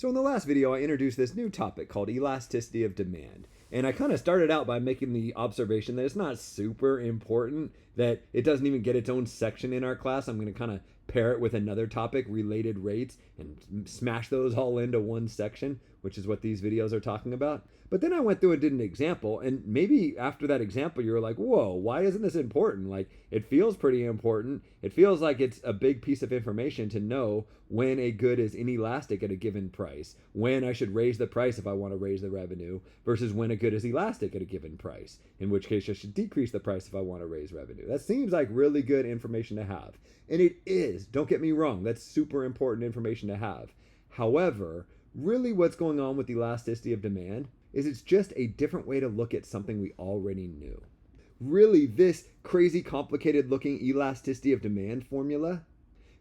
So in the last video, I introduced this new topic called elasticity of demand. And I kind of started out by making the observation that it's not super important, that it doesn't even get its own section in our class. I'm going to kind of pair it with another topic, related rates, and smash those all into one section, which is what these videos are talking about. But then I went through and did an example, and maybe after that example, you were like, whoa, why isn't this important? Like, it feels pretty important. It feels like it's a big piece of information to know when a good is inelastic at a given price, when I should raise the price if I want to raise the revenue, versus when a good is elastic at a given price, in which case I should decrease the price if I want to raise revenue. That seems like really good information to have. And it is, don't get me wrong, that's super important information to have. However, really what's going on with elasticity of demand is it's just a different way to look at something we already knew. Really, this crazy complicated looking elasticity of demand formula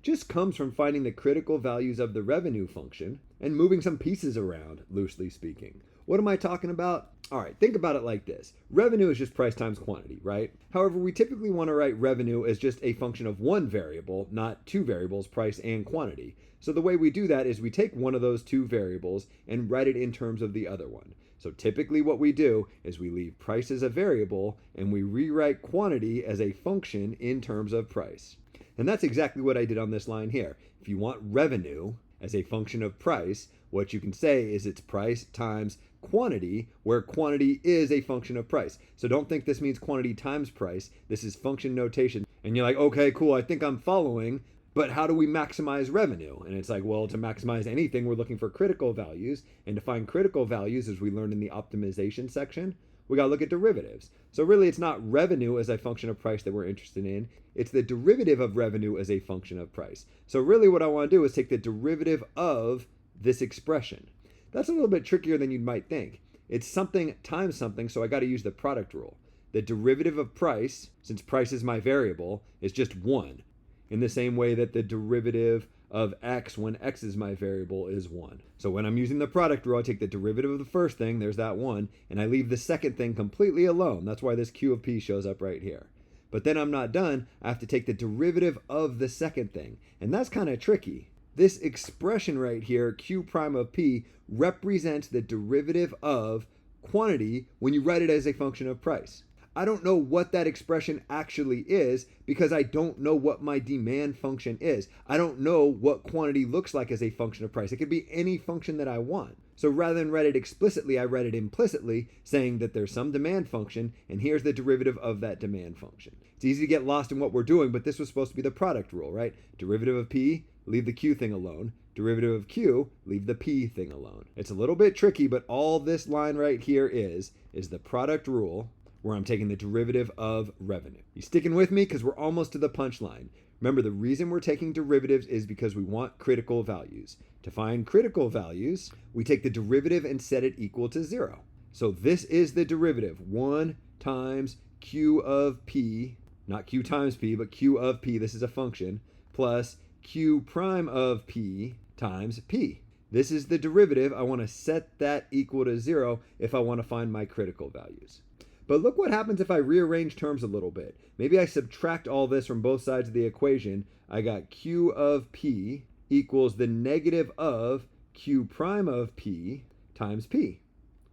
just comes from finding the critical values of the revenue function and moving some pieces around, loosely speaking. What am I talking about? All right, think about it like this. Revenue is just price times quantity, right? However, we typically want to write revenue as just a function of one variable, not two variables, price and quantity. So the way we do that is we take one of those two variables and write it in terms of the other one. So typically what we do is we leave price as a variable and we rewrite quantity as a function in terms of price. And that's exactly what I did on this line here. If you want revenue as a function of price, what you can say is it's price times quantity, where quantity is a function of price. So don't think this means quantity times price. This is function notation. And you're like, okay, cool, I think I'm following. But how do we maximize revenue? And it's like, well, to maximize anything, we're looking for critical values. And to find critical values, as we learned in the optimization section, we got to look at derivatives. So really, it's not revenue as a function of price that we're interested in. It's the derivative of revenue as a function of price. So really what I want to do is take the derivative of this expression. That's a little bit trickier than you might think. It's something times something, so I got to use the product rule. The derivative of price, since price is my variable, is just 1. In the same way that the derivative of x when x is my variable is 1. So when I'm using the product rule, I take the derivative of the first thing, there's that 1, and I leave the second thing completely alone. That's why this q of p shows up right here. But then I'm not done. I have to take the derivative of the second thing, and that's kind of tricky. This expression right here, q prime of p, represents the derivative of quantity when you write it as a function of price. I don't know what that expression actually is because I don't know what my demand function is. I don't know what quantity looks like as a function of price. It could be any function that I want. So rather than write it explicitly, I write it implicitly, saying that there's some demand function, and here's the derivative of that demand function. It's easy to get lost in what we're doing, but this was supposed to be the product rule, right? Derivative of p, leave the q thing alone. Derivative of q, leave the p thing alone. It's a little bit tricky, but all this line right here is the product rule, where I'm taking the derivative of revenue. You sticking with me? Because we're almost to the punchline. Remember, the reason we're taking derivatives is because we want critical values. To find critical values, we take the derivative and set it equal to 0. So this is the derivative, 1 times q of p, not q times p, but q of p, this is a function, plus q prime of p times p. This is the derivative. I want to set that equal to 0 if I want to find my critical values. But look what happens if I rearrange terms a little bit. Maybe I subtract all this from both sides of the equation. I got q of p equals the negative of q prime of p times p.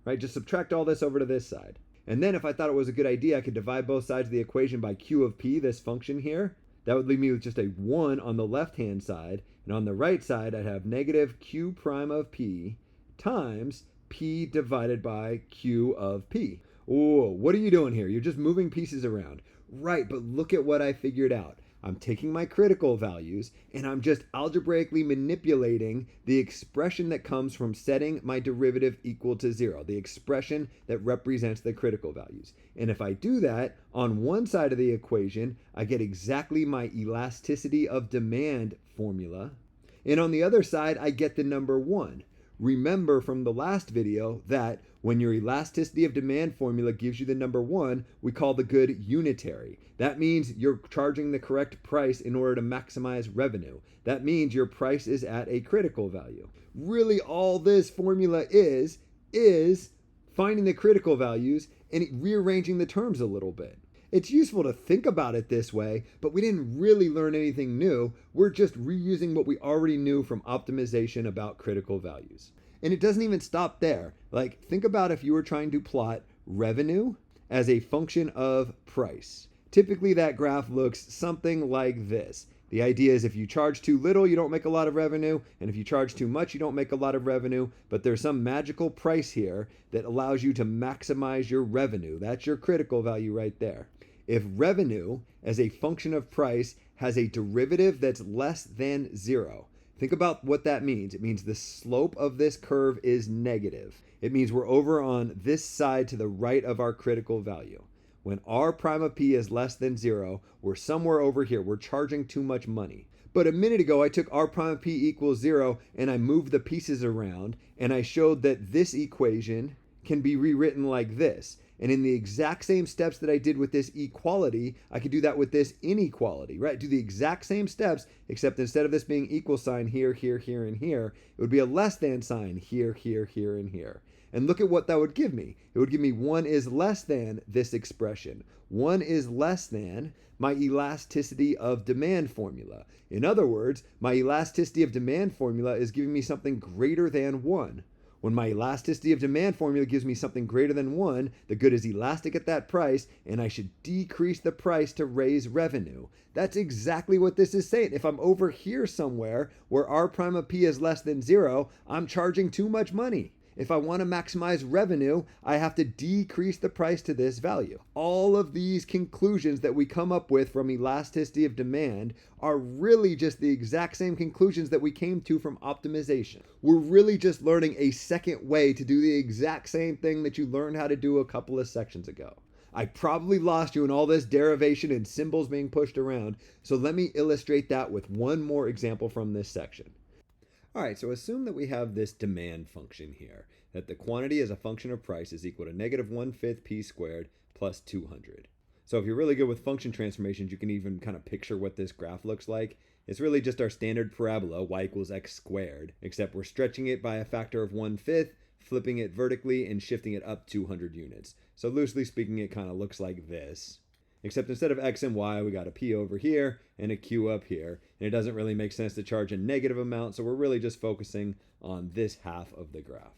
Right? Just subtract all this over to this side. And then if I thought it was a good idea, I could divide both sides of the equation by q of p, this function here. That would leave me with just a 1 on the left-hand side. And on the right side, I'd have negative q prime of p times p divided by q of p. Oh, what are you doing here? You're just moving pieces around. Right, but look at what I figured out. I'm taking my critical values and I'm just algebraically manipulating the expression that comes from setting my derivative equal to 0, the expression that represents the critical values. And if I do that, on one side of the equation, I get exactly my elasticity of demand formula. And on the other side, I get the number 1. Remember from the last video that when your elasticity of demand formula gives you the number 1, we call the good unitary. That means you're charging the correct price in order to maximize revenue. That means your price is at a critical value. Really, all this formula is finding the critical values and rearranging the terms a little bit. It's useful to think about it this way, but we didn't really learn anything new. We're just reusing what we already knew from optimization about critical values. And it doesn't even stop there. Like, think about if you were trying to plot revenue as a function of price. Typically, that graph looks something like this. The idea is if you charge too little, you don't make a lot of revenue, and if you charge too much, you don't make a lot of revenue, but there's some magical price here that allows you to maximize your revenue. That's your critical value right there. If revenue as a function of price has a derivative that's less than 0, think about what that means. It means the slope of this curve is negative. It means we're over on this side to the right of our critical value. When r prime of p is less than 0, we're somewhere over here. We're charging too much money. But a minute ago, I took r prime of p equals 0 and I moved the pieces around and I showed that this equation can be rewritten like this. And in the exact same steps that I did with this equality, I could do that with this inequality, right? Do the exact same steps, except instead of this being equal sign here, here, here, and here, it would be a less than sign here, here, here, and here. And look at what that would give me. It would give me 1 is less than this expression. 1 is less than my elasticity of demand formula. In other words, my elasticity of demand formula is giving me something greater than 1. When my elasticity of demand formula gives me something greater than 1, the good is elastic at that price, and I should decrease the price to raise revenue. That's exactly what this is saying. If I'm over here somewhere where r prime of p is less than 0, I'm charging too much money. If I want to maximize revenue, I have to decrease the price to this value. All of these conclusions that we come up with from elasticity of demand are really just the exact same conclusions that we came to from optimization. We're really just learning a second way to do the exact same thing that you learned how to do a couple of sections ago. I probably lost you in all this derivation and symbols being pushed around, so let me illustrate that with one more example from this section. All right, so assume that we have this demand function here, that the quantity as a function of price is equal to negative 1/5 p squared plus 200. So if you're really good with function transformations, you can even kind of picture what this graph looks like. It's really just our standard parabola, y equals x squared, except we're stretching it by a factor of 1/5, flipping it vertically, and shifting it up 200 units. So loosely speaking, it kind of looks like this. Except instead of x and y, we got a p over here and a q up here. And it doesn't really make sense to charge a negative amount, so we're really just focusing on this half of the graph.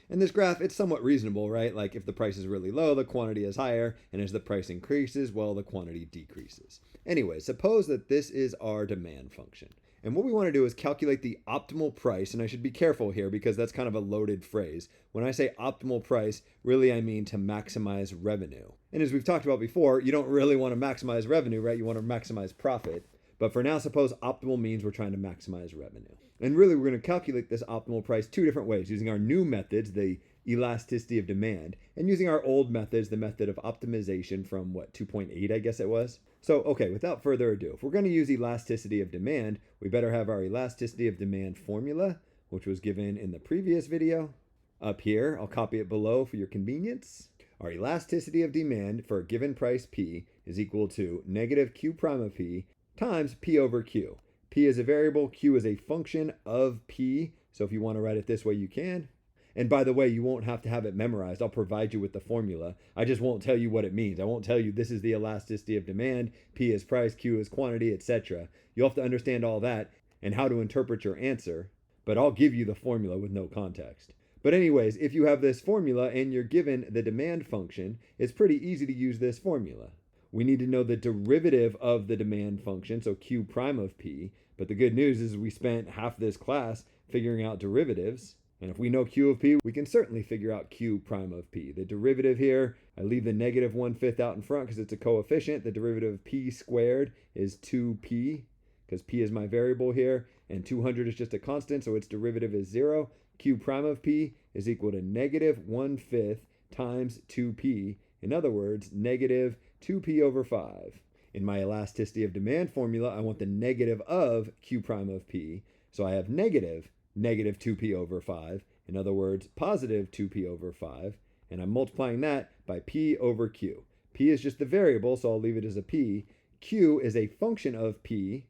And this graph, it's somewhat reasonable, right? Like if the price is really low, the quantity is higher, and as the price increases, well, the quantity decreases. Anyway, suppose that this is our demand function. And what we want to do is calculate the optimal price, and I should be careful here because that's kind of a loaded phrase. When I say optimal price, really I mean to maximize revenue. And as we've talked about before, you don't really want to maximize revenue, right? You want to maximize profit. But for now, suppose optimal means we're trying to maximize revenue. And really, we're going to calculate this optimal price two different ways, using our new methods, the elasticity of demand, and using our old methods, the method of optimization from, 2.8, I guess it was. So, okay, without further ado, if we're going to use elasticity of demand, we better have our elasticity of demand formula, which was given in the previous video. Up here, I'll copy it below for your convenience. Our elasticity of demand for a given price P is equal to negative Q prime of P times P over Q. P is a variable, Q is a function of P, so if you want to write it this way, you can. And by the way, you won't have to have it memorized. I'll provide you with the formula. I just won't tell you what it means. I won't tell you this is the elasticity of demand, P is price, Q is quantity, etc. You'll have to understand all that and how to interpret your answer, but I'll give you the formula with no context. But anyways, if you have this formula and you're given the demand function, it's pretty easy to use this formula. We need to know the derivative of the demand function, so Q prime of P. But the good news is we spent half this class figuring out derivatives. And if we know Q of P, we can certainly figure out Q prime of P. The derivative here, I leave the negative 1/5 out in front because it's a coefficient. The derivative of P squared is 2P, because P is my variable here. And 200 is just a constant, so its derivative is 0. Q prime of P is equal to negative 1/5 times 2P. In other words, negative 2P over 5. In my elasticity of demand formula, I want the negative of Q prime of P. So I have negative 2P over 5. In other words, positive 2P over 5. And I'm multiplying that by P over Q. P is just the variable, so I'll leave it as a P. Q is a function of P.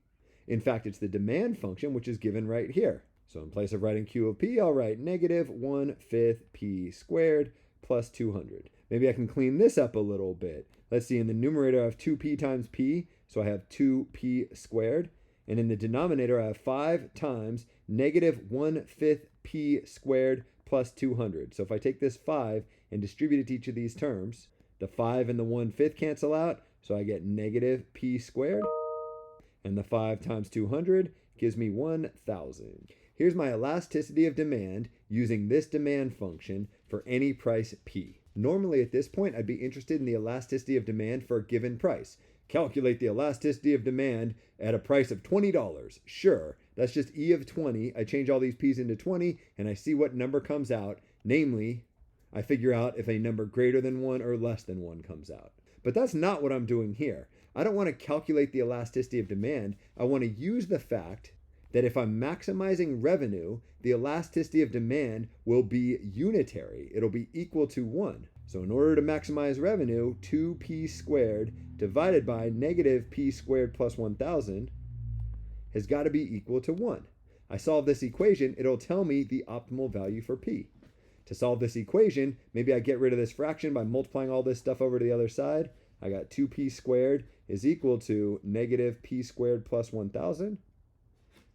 In fact, it's the demand function, which is given right here. So in place of writing Q of P, I'll write negative 1/5 P squared plus 200. Maybe I can clean this up a little bit. Let's see, in the numerator I have 2p times p, so I have 2p squared. And in the denominator I have 5 times negative 1/5 p squared plus 200. So if I take this 5 and distribute it to each of these terms, the 5 and the 1/5 cancel out, so I get negative p squared. And the 5 times 200 gives me 1,000. Here's my elasticity of demand using this demand function for any price p. Normally at this point, I'd be interested in the elasticity of demand for a given price. Calculate the elasticity of demand at a price of $20. Sure, that's just E of 20. I change all these p's into 20, and I see what number comes out. Namely, I figure out if a number greater than 1 or less than 1 comes out. But that's not what I'm doing here. I don't want to calculate the elasticity of demand. I want to use the fact that if I'm maximizing revenue, the elasticity of demand will be unitary. It'll be equal to 1. So in order to maximize revenue, 2p squared divided by negative p squared plus 1,000 has got to be equal to 1. I solve this equation, it'll tell me the optimal value for p. To solve this equation, maybe I get rid of this fraction by multiplying all this stuff over to the other side. I got 2p squared is equal to negative p squared plus 1,000.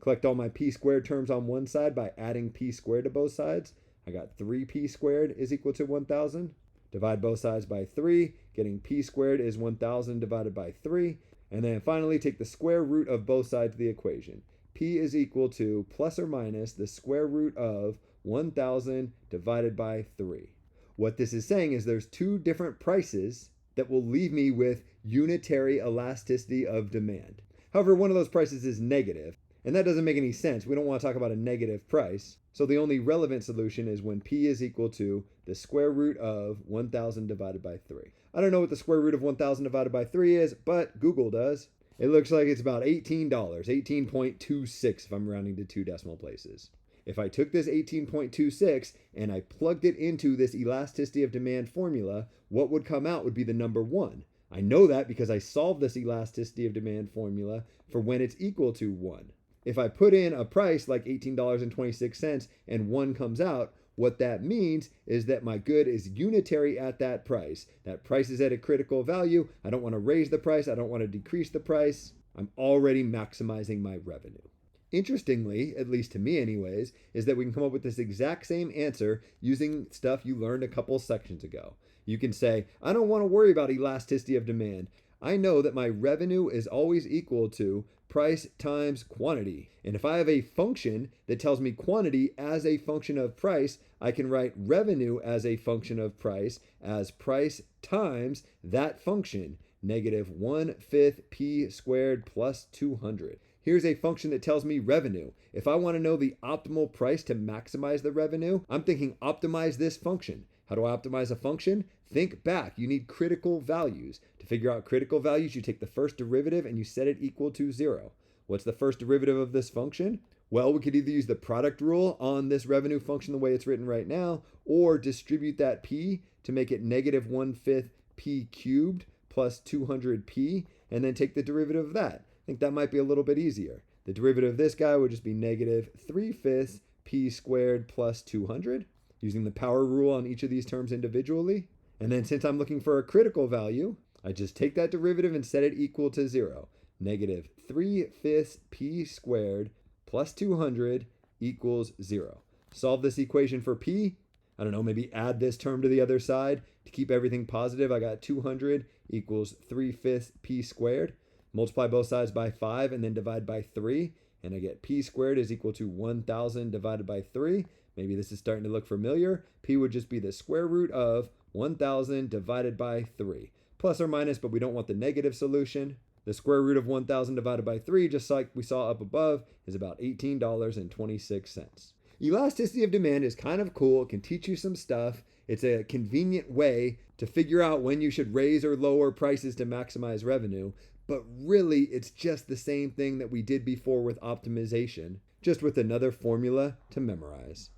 Collect all my p squared terms on one side by adding p squared to both sides. I got 3p squared is equal to 1,000. Divide both sides by 3, getting p squared is 1,000 divided by 3. And then finally take the square root of both sides of the equation. P is equal to plus or minus the square root of 1,000 divided by 3. What this is saying is there's two different prices that will leave me with unitary elasticity of demand. However, one of those prices is negative. And that doesn't make any sense. We don't want to talk about a negative price. So the only relevant solution is when p is equal to the square root of 1,000 divided by 3. I don't know what the square root of 1,000 divided by 3 is, but Google does. It looks like it's about $18, 18.26 if I'm rounding to 2 decimal places. If I took this 18.26 and I plugged it into this elasticity of demand formula, what would come out would be the number 1. I know that because I solved this elasticity of demand formula for when it's equal to 1. If I put in a price like $18.26 and 1 comes out, what that means is that my good is unitary at that price. That price is at a critical value. I don't want to raise the price. I don't want to decrease the price. I'm already maximizing my revenue. Interestingly, at least to me anyways, is that we can come up with this exact same answer using stuff you learned a couple sections ago. You can say, I don't want to worry about elasticity of demand. I know that my revenue is always equal to price times quantity. And if I have a function that tells me quantity as a function of price, I can write revenue as a function of price as price times that function, negative 1/5 p squared plus 200. Here's a function that tells me revenue. If I want to know the optimal price to maximize the revenue, I'm thinking optimize this function. How do I optimize a function? Think back. You need critical values. To figure out critical values, you take the first derivative and you set it equal to 0. What's the first derivative of this function? Well, we could either use the product rule on this revenue function the way it's written right now, or distribute that p to make it negative 1/5 p cubed plus 200p, and then take the derivative of that. I think that might be a little bit easier. The derivative of this guy would just be negative 3/5 p squared plus 200, using the power rule on each of these terms individually. And then since I'm looking for a critical value, I just take that derivative and set it equal to 0. Negative 3/5 p squared plus 200 equals 0. Solve this equation for p. I don't know, maybe add this term to the other side. To keep everything positive, I got 200 equals 3/5 p squared. Multiply both sides by 5 and then divide by 3. And I get p squared is equal to 1,000 divided by 3. Maybe this is starting to look familiar. P would just be the square root of 1,000 divided by 3. Plus or minus, but we don't want the negative solution. The square root of 1,000 divided by 3, just like we saw up above, is about $18.26. Elasticity of demand is kind of cool. It can teach you some stuff. It's a convenient way to figure out when you should raise or lower prices to maximize revenue. But really, it's just the same thing that we did before with optimization, just with another formula to memorize.